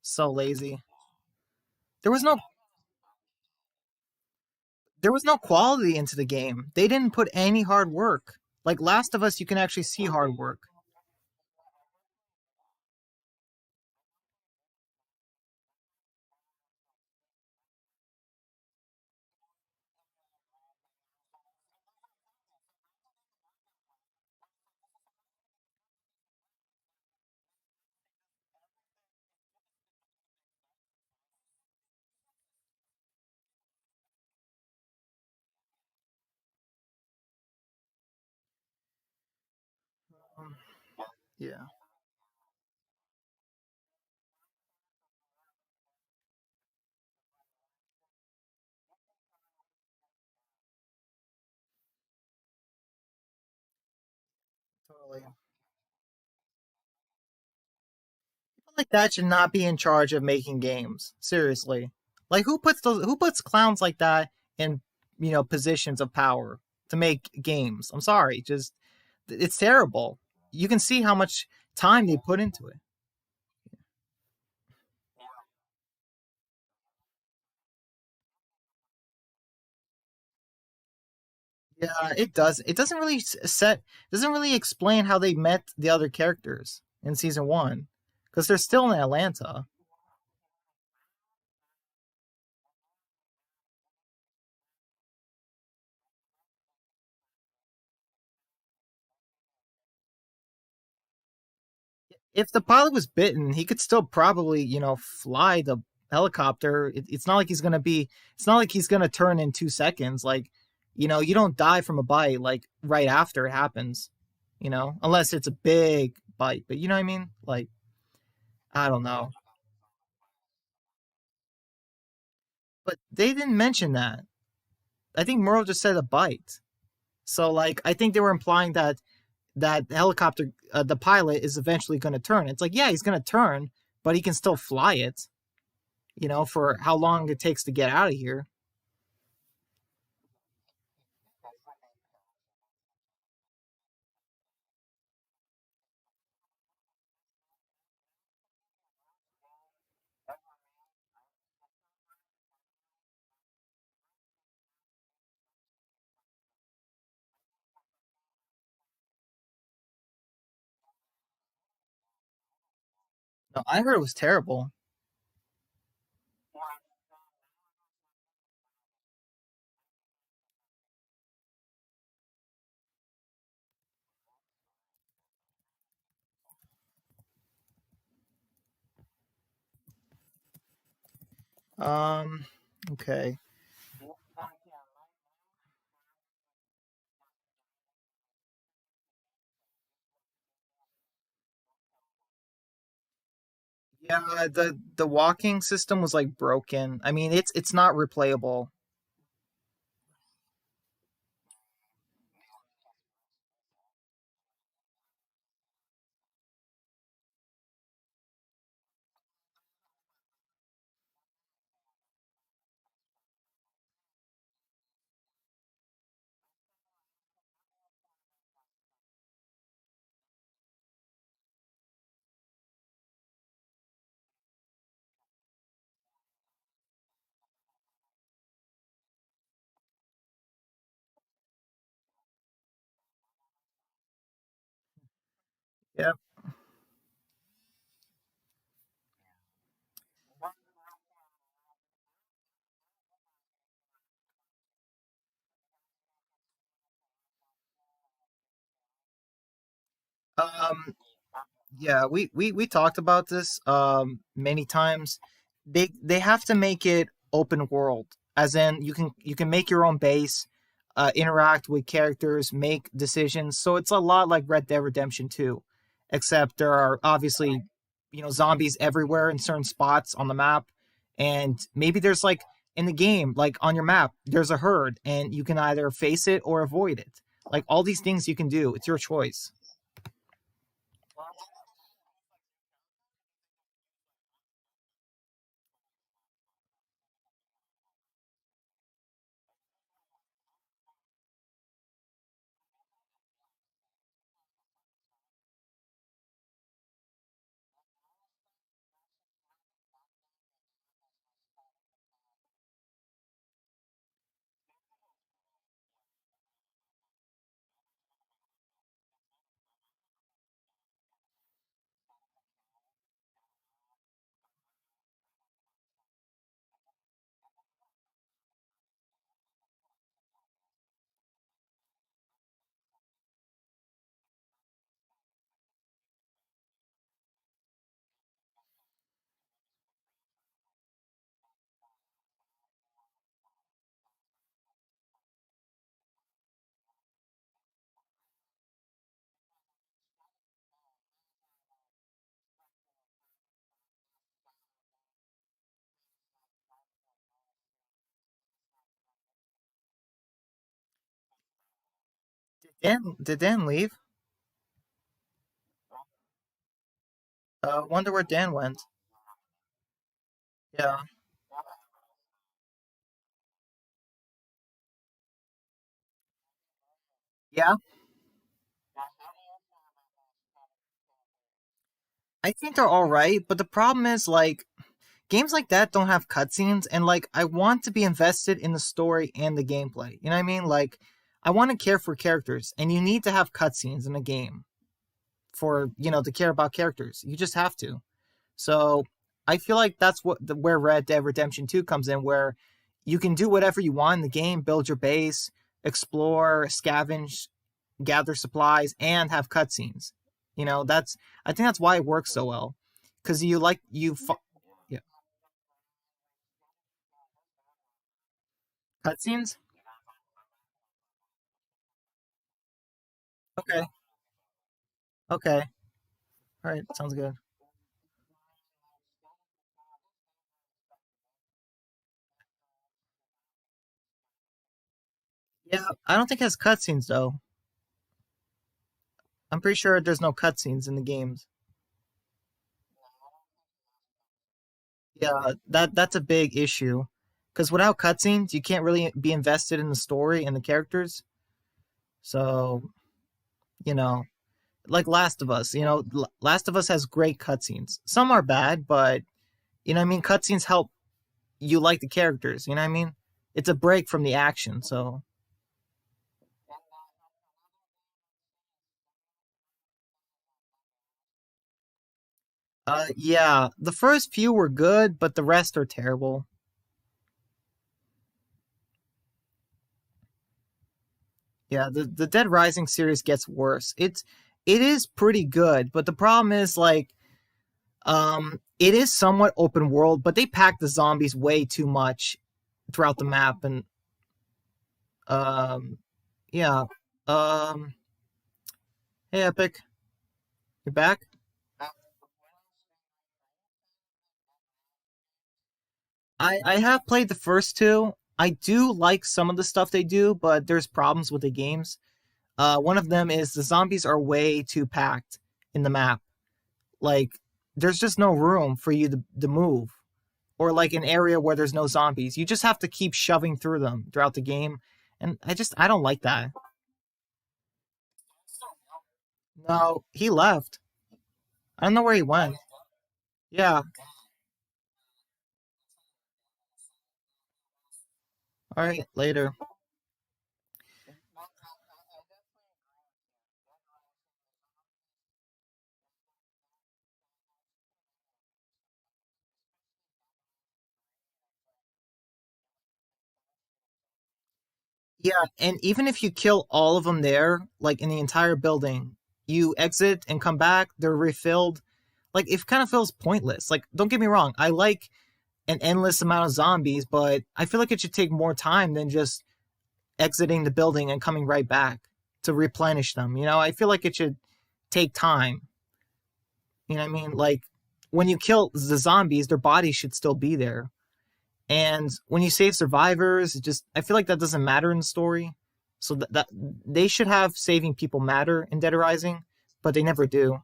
So lazy. There was no there was no quality into the game. They didn't put any hard work. Like Last of Us, you can actually see hard work. Um, yeah, totally. People like that should not be in charge of making games. Seriously, like who puts clowns like that in positions of power to make games? I'm sorry, just it's terrible. You can see how much time they put into it. Yeah, it does. It doesn't really doesn't really explain how they met the other characters in season one, because they're still in Atlanta. If the pilot was bitten, he could still probably, fly the helicopter. It's not like he's gonna be. It's not like he's gonna turn in 2 seconds. Like, you don't die from a bite like right after it happens. Unless it's a big bite. But you know what I mean? Like, I don't know. But they didn't mention that. I think Merle just said a bite. So like, I think they were implying that helicopter, the pilot is eventually going to turn. It's like, yeah, he's going to turn, but he can still fly it. For how long it takes to get out of here. No, I heard it was terrible. Um, okay. Yeah, the walking system was like broken. I mean, it's not replayable. Yeah. Um, Yeah, we talked about this many times. They have to make it open world, as in you can make your own base, interact with characters, make decisions. So it's a lot like Red Dead Redemption 2, except there are obviously zombies everywhere in certain spots on the map, and maybe there's like in the game, like on your map, there's a herd, and you can either face it or avoid it. Like all these things you can do. It's your choice. Did Dan leave? Wonder where Dan went. Yeah. Yeah. I think they're all right, but the problem is like games like that don't have cutscenes, and like I want to be invested in the story and the gameplay. You know what I mean? Like I want to care for characters, and you need to have cutscenes in a game for to care about characters. You just have to. So I feel like that's where Red Dead Redemption 2 comes in, where you can do whatever you want in the game, build your base, explore, scavenge, gather supplies, and have cutscenes. You know, that's I think that's why it works so well, because you like yeah, cutscenes. Okay, okay, all right, sounds good. Yeah, I don't think it has cutscenes though. I'm pretty sure there's no cutscenes in the games. Yeah, that's a big issue, because without cutscenes, you can't really be invested in the story and the characters. So you know, like Last of Us. Last of Us has great cutscenes. Some are bad, but what I mean, cutscenes help you like the characters. You know what I mean? It's a break from the action. So, yeah, the first few were good, but the rest are terrible. Yeah, the Dead Rising series gets worse. It is pretty good, but the problem is like it is somewhat open world, but they pack the zombies way too much throughout the map, and um yeah. Um hey Epic, you're back? I have played the first two. I do like some of the stuff they do, but there's problems with the games. One of them is the zombies are way too packed in the map. Like, there's just no room for you to move. Or like an area where there's no zombies. You just have to keep shoving through them throughout the game. And I don't like that. No, he left. I don't know where he went. Yeah. All right, later. Yeah, and even if you kill all of them there, like in the entire building, you exit and come back, they're refilled. Like it kind of feels pointless. Like don't get me wrong, I like an endless amount of zombies, but I feel like it should take more time than just exiting the building and coming right back to replenish them. I feel like it should take time. You know what I mean? Like when you kill the zombies, their bodies should still be there. And when you save survivors, I feel like that doesn't matter in the story. So that they should have saving people matter in Dead Rising, but they never do.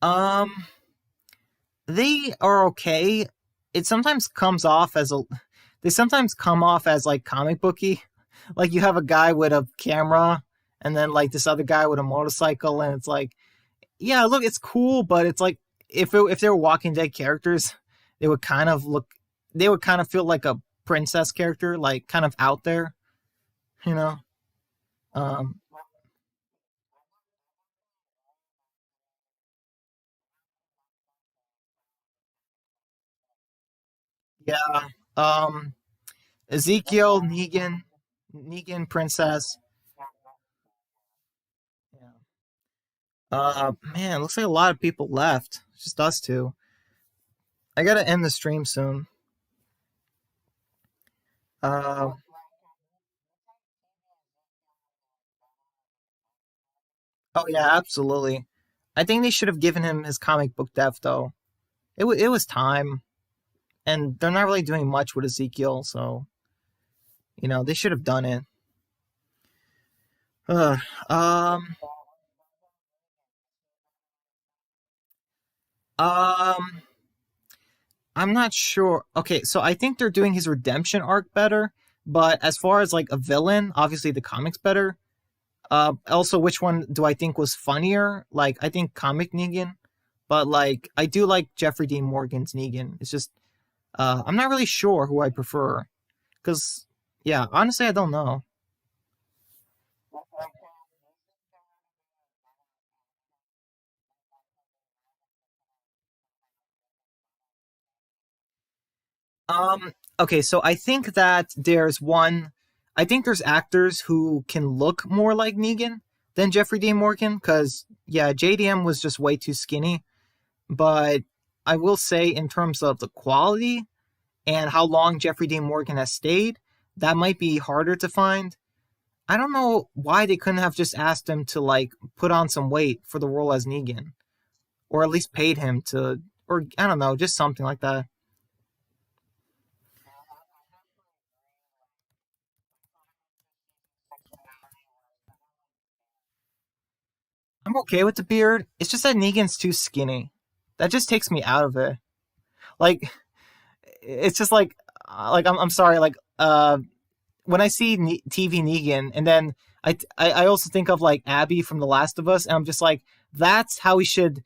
Um, they are okay. It sometimes comes off as a they sometimes come off as like comic booky. Like you have a guy with a camera and then like this other guy with a motorcycle and it's like, yeah, look, it's cool, but it's like if they were Walking Dead characters, they would kind of look they would kind of feel like a princess character, like kind of out there, you know. Um yeah. Um Ezekiel, Negan princess. Yeah. Man, looks like a lot of people left. It's just us two. I gotta end the stream soon. Uh, oh yeah, absolutely. I think they should have given him his comic book death though. It was time, and they're not really doing much with Ezekiel, so they should have done it. Uh, um, um, I'm not sure. Okay, so I think they're doing his redemption arc better, but as far as like a villain, obviously the comics better. Also, which one do I think was funnier? Like, I think comic Negan, but like, I do like Jeffrey Dean Morgan's Negan. It's just, I'm not really sure who I prefer, because, yeah, honestly, I don't know. Okay, so I think that there's one. I think there's actors who can look more like Negan than Jeffrey Dean Morgan, because yeah, JDM was just way too skinny. But I will say, in terms of the quality and how long Jeffrey Dean Morgan has stayed, that might be harder to find. I don't know why they couldn't have just asked him to like put on some weight for the role as Negan, or at least paid him to, or I don't know, just something like that. I'm okay with the beard. It's just that Negan's too skinny. That just takes me out of it. Like it's just like I'm sorry. When I see TV Negan, and then I also think of like Abby from The Last of Us, and I'm just like, that's how he should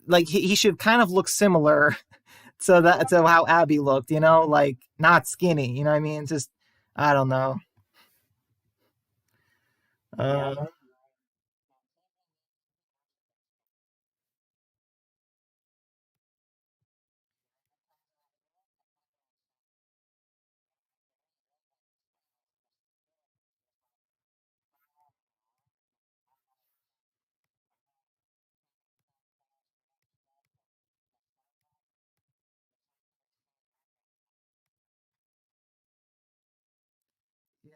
like he should kind of look similar to how Abby looked. Like not skinny. You know what I mean? Just I don't know. Uh,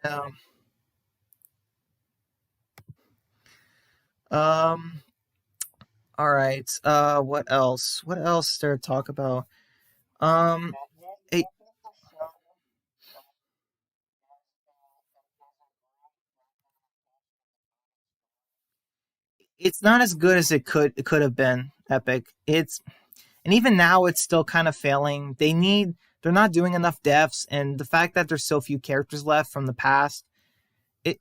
yeah. Um. All right. What else? What else is there to talk about? Um. It, it's not as good as it could have been. Epic. And even now it's still kind of failing. They're not doing enough deaths, and the fact that there's so few characters left from the past, it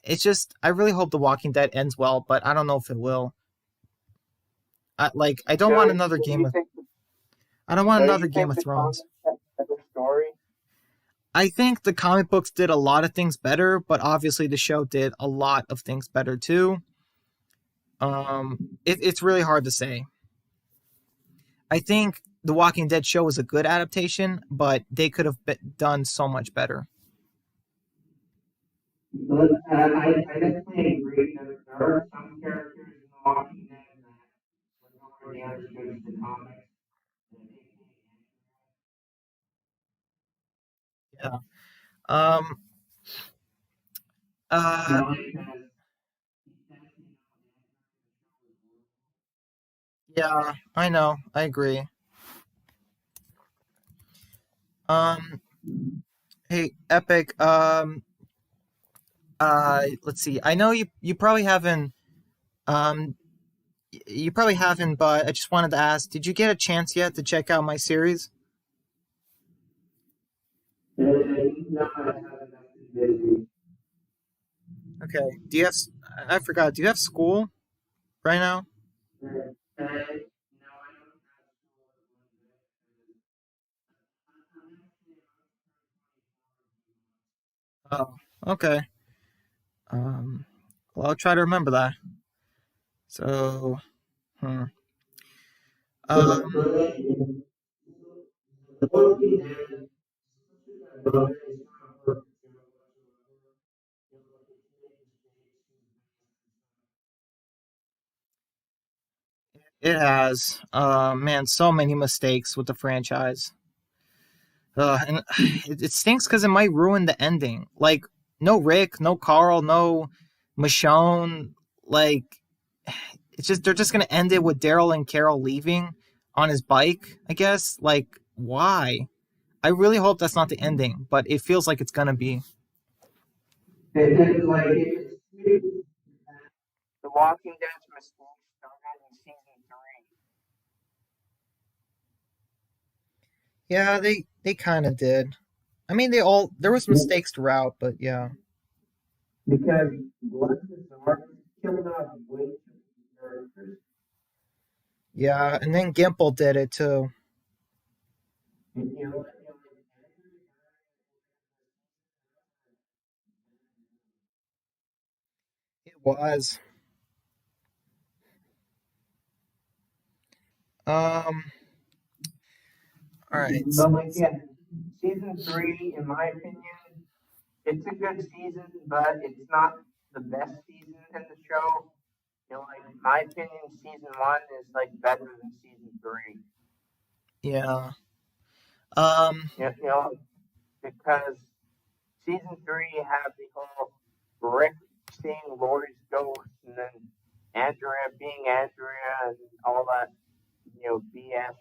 it's just I really hope The Walking Dead ends well, but I don't know if it will. I don't want another So you think I don't want so another you Game think of the Thrones. comics have a better story? I think the comic books did a lot of things better, but obviously the show did a lot of things better too. It's really hard to say. I think the Walking Dead show was a good adaptation, but they could have done so much better. But I definitely agree that there are some characters in The Walking Dead that were not really understood in the comics. Yeah. Um. Uh. Yeah. I know. I agree. Um. Hey, Epic. Let's see. I know you probably haven't. Um. You probably haven't, but I just wanted to ask: did you get a chance yet to check out my series? No, I haven't been busy. Okay. Do you have? I forgot. Do you have school right now? No, I don't Oh. Okay. Um. Well, I'll try to remember that. So. Hmm. Um. It has. Man, so many mistakes with the franchise. And it stinks because it might ruin the ending. Like, no Rick, no Carl, no Michonne. Like, it's just they're just gonna end it with Daryl and Carol leaving on his bike. I guess. Like, why? I really hope that's not the ending, but it feels like it's gonna be. And then, like, The Walking Dead's mistakes started in season three. Yeah, they kind of did. I mean, they all there was mistakes throughout, but yeah, Because Lazarus killed off way too many characters. yeah, and then Gimple did it too. And, you know, It was. Um. All right. but like, yeah, season three, in my opinion, it's a good season, but it's not the best season in the show. Like in my opinion, season one is like better than season three. Yeah. Um. You know, because season three you have the whole Rick seeing Lori's ghost, and then Andrea being Andrea, and all that BS.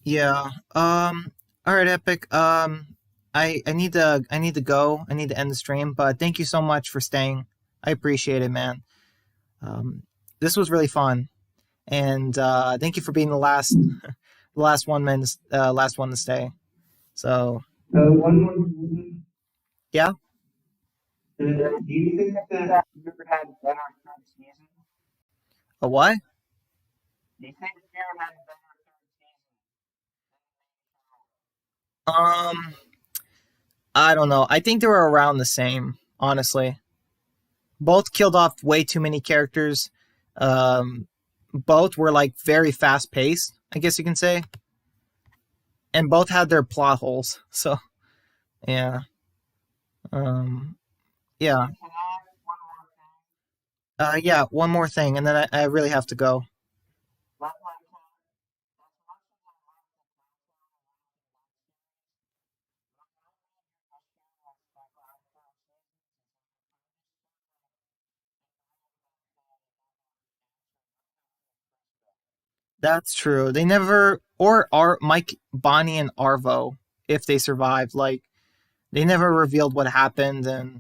Yeah. All right, Epic. I need to go. I need to end the stream. But thank you so much for staying. I appreciate it, man. Um, this was really fun, and thank you for being the last one to stay. So One more thing. yeah. Do you think that you ever had a better third season? A what? Do you think you ever had a better third Um, I don't know. I think they were around the same. Honestly, both killed off way too many characters. Um, both were like very fast paced, I guess you can say, and both had their plot holes. So yeah, um, yeah, season? Can I ask one more thing? yeah. One more thing, and then I really have to go. Like, as much as I love the That's true. They never, or Mike, Bonnie, and Arvo, if they survived. Like they never revealed what happened, and